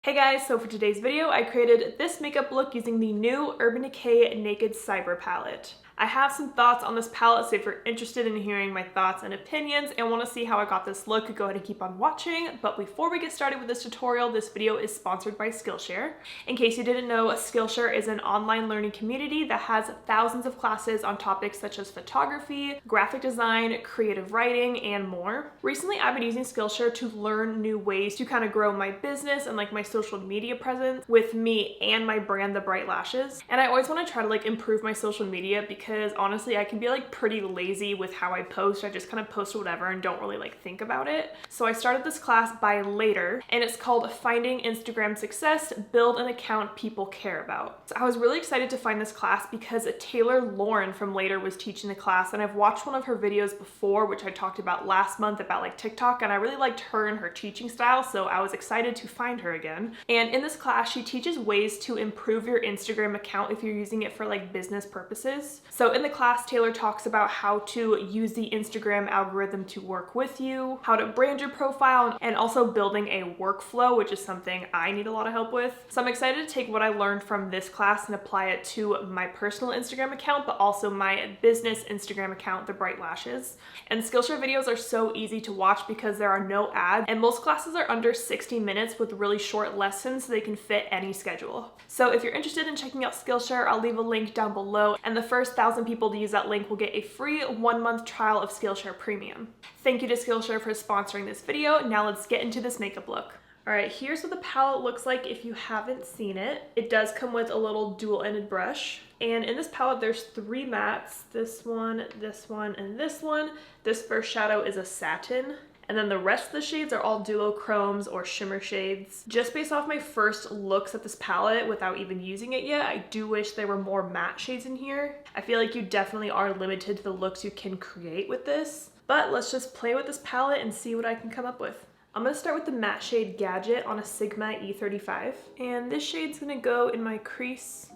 Hey guys, so for today's video, I created this makeup look using the new Urban Decay Naked Cyber palette. I have some thoughts on this palette, so if you're interested in hearing my thoughts and opinions and want to see how I got this look, go ahead and keep on watching. But before we get started with this tutorial, this video is sponsored by Skillshare. In case you didn't know, Skillshare is an online learning community that has thousands of classes on topics such as photography, graphic design, creative writing, and more. Recently, I've been using Skillshare to learn new ways to kind of grow my business and my social media presence with me and my brand, The Bright Lashes. And I always want to try to improve my social media because honestly, I can be pretty lazy with how I post. I just kind of post whatever and don't really think about it. So I started this class by Later, and it's called Finding Instagram Success, Build an Account People Care About. So I was really excited to find this class because Taylor Lauren from Later was teaching the class, and I've watched one of her videos before, which I talked about last month about TikTok, and I really liked her and her teaching style, so I was excited to find her again. And in this class, she teaches ways to improve your Instagram account if you're using it for business purposes. So in the class, Taylor talks about how to use the Instagram algorithm to work with you, how to brand your profile, and also building a workflow, which is something I need a lot of help with. So I'm excited to take what I learned from this class and apply it to my personal Instagram account, but also my business Instagram account, The Bright Lashes. And Skillshare videos are so easy to watch because there are no ads, and most classes are under 60 minutes with really short lessons so they can fit any schedule. So if you're interested in checking out Skillshare, I'll leave a link down below, and the first 1,000 people to use that link will get a free 1-month trial of Skillshare Premium. Thank you to Skillshare for sponsoring this video. Now let's get into this makeup look. Alright, here's what the palette looks like if you haven't seen it. It does come with a little dual-ended brush. And in this palette, there's 3 mattes. This one, and this one. This first shadow is a satin. And then the rest of the shades are all duochromes or shimmer shades. Just based off my first looks at this palette without even using it yet, I do wish there were more matte shades in here. I feel like you definitely are limited to the looks you can create with this. But let's just play with this palette and see what I can come up with. I'm going to start with the matte shade Gadget on a Sigma E35. And this shade's going to go in my crease.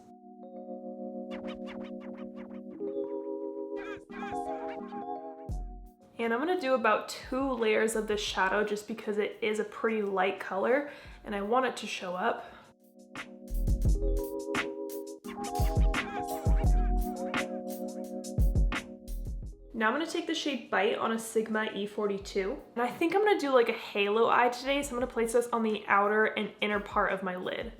And I'm going to do about 2 layers of this shadow just because it is a pretty light color and I want it to show up. Now I'm going to take the shade Bite on a Sigma E42. And I think I'm going to do a halo eye today, so I'm going to place this on the outer and inner part of my lid.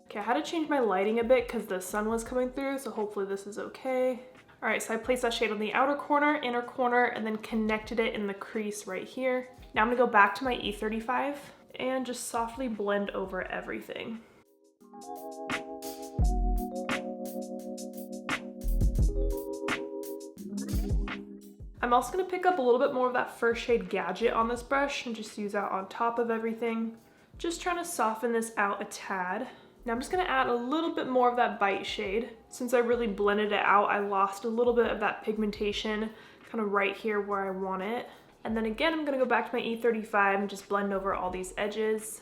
Okay, I had to change my lighting a bit because the sun was coming through, so hopefully this is okay. All right, so I placed that shade on the outer corner, inner corner, and then connected it in the crease right here. Now I'm gonna go back to my E35 and just softly blend over everything. I'm also gonna pick up a little bit more of that first shade Gadget on this brush and just use that on top of everything. Just trying to soften this out a tad. Now I'm just gonna add a little bit more of that Bite shade. Since I really blended it out, I lost a little bit of that pigmentation kind of right here where I want it. And then again, I'm gonna go back to my E35 and just blend over all these edges.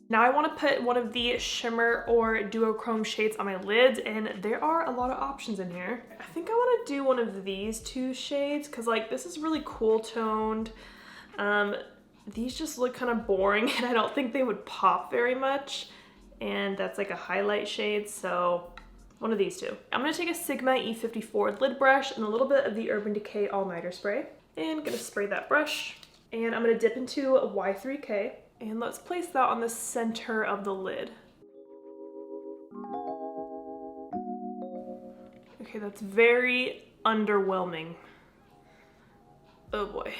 Now I wanna put one of the shimmer or duochrome shades on my lids, and there are a lot of options in here. I think I wanna do one of these 2 shades because this is really cool toned. These just look kind of boring and I don't think they would pop very much. And that's a highlight shade, so one of these 2. I'm gonna take a Sigma E54 lid brush and a little bit of the Urban Decay All-Nighter spray. And gonna spray that brush. And I'm gonna dip into a Y3K. And let's place that on the center of the lid. Okay, that's very underwhelming. Oh boy.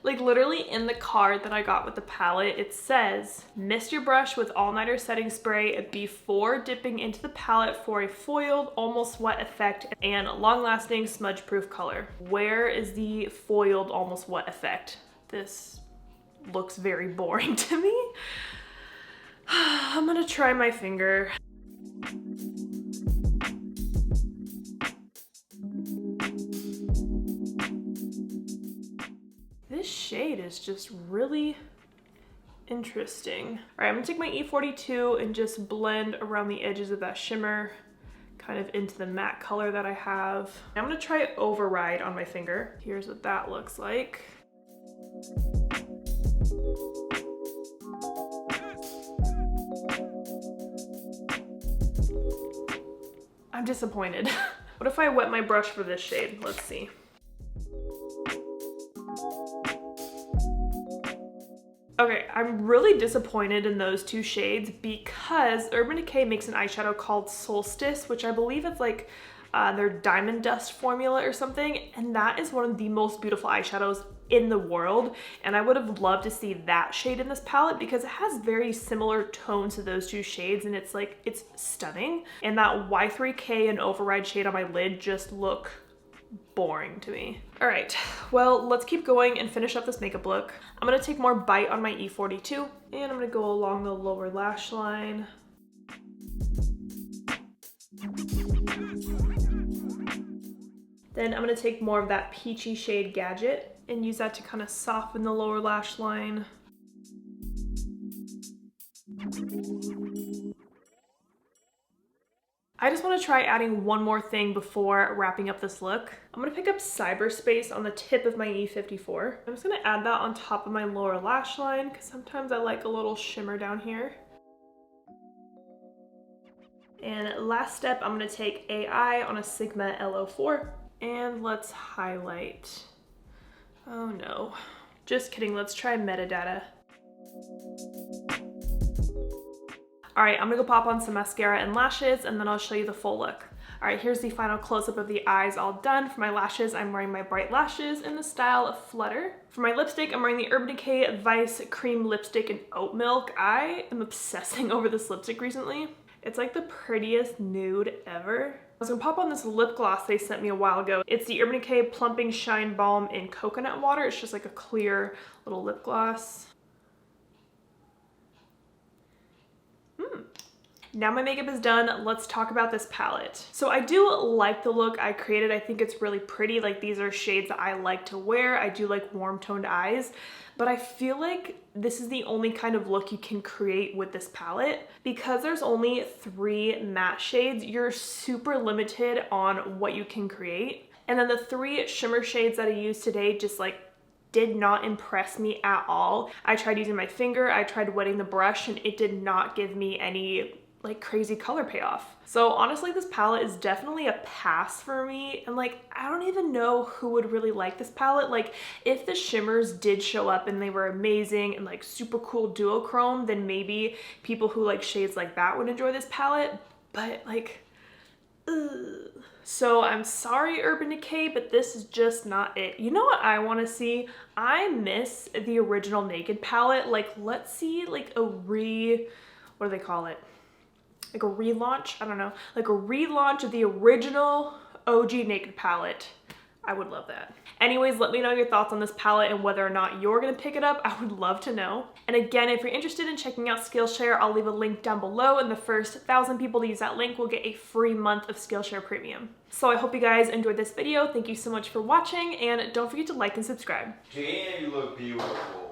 Literally in the card that I got with the palette, it says, mist your brush with all-nighter setting spray before dipping into the palette for a foiled, almost wet effect and long-lasting smudge-proof color. Where is the foiled, almost wet effect? This looks very boring to me. I'm gonna try my finger. this shade is just really interesting. All right, I'm gonna take my E42 and just blend around the edges of that shimmer, kind of into the matte color that I have. I'm gonna try Override on my finger. Here's what that looks like. I'm disappointed. What if I wet my brush for this shade? Let's see. Okay, I'm really disappointed in those two shades because Urban Decay makes an eyeshadow called Solstice, which I believe is like their Diamond Dust formula or something, and that is one of the most beautiful eyeshadows in the world, and I would have loved to see that shade in this palette because it has very similar tones to those two shades, and it's stunning. And that Y3K and Override shade on my lid just look boring to me. All right, well, let's keep going and finish up this makeup look. I'm gonna take more bite on my E42, and I'm gonna go along the lower lash line. Then I'm gonna take more of that peachy shade Gadget and use that to kind of soften the lower lash line. I just want to try adding one more thing before wrapping up this look. I'm going to pick up Cyberspace on the tip of my E54. I'm just going to add that on top of my lower lash line because sometimes I like a little shimmer down here. And last step, I'm going to take AI on a Sigma L04 and let's highlight. Oh no, just kidding, let's try Metadata. All right, I'm gonna go pop on some mascara and lashes and then I'll show you the full look. All right, here's the final close-up of the eyes all done. For my lashes, I'm wearing my Bright Lashes in the style of Flutter. For my lipstick, I'm wearing the Urban Decay Vice Cream Lipstick in Oat Milk. I am obsessing over this lipstick recently. It's like the prettiest nude ever. I was gonna pop on this lip gloss they sent me a while ago. It's the Urban Decay Plumping Shine Balm in Coconut Water. It's just like a clear little lip gloss. Now my makeup is done, let's talk about this palette. So I do like the look I created. I think it's really pretty. Like, these are shades that I like to wear. I do like warm toned eyes, but I feel like this is the only kind of look you can create with this palette. Because there's only 3 matte shades, you're super limited on what you can create. And then the 3 shimmer shades that I used today just like did not impress me at all. I tried using my finger, I tried wetting the brush, and it did not give me any like crazy color payoff. So honestly, this palette is definitely a pass for me. And like, I don't even know who would really like this palette. Like, if the shimmers did show up and they were amazing and like super cool duochrome, then maybe people who like shades like that would enjoy this palette. But like, ugh. So I'm sorry, Urban Decay, but this is just not it. You know what I want to see? I miss the original Naked palette. Like, let's see like a what do they call it? Like a relaunch? I don't know. Like a relaunch of the original OG Naked palette. I would love that. Anyways, let me know your thoughts on this palette and whether or not you're gonna pick it up. I would love to know. And again, if you're interested in checking out Skillshare, I'll leave a link down below, and the first 1,000 people to use that link will get a free month of Skillshare Premium. So I hope you guys enjoyed this video. Thank you so much for watching, and don't forget to like and subscribe. Jan, you look beautiful.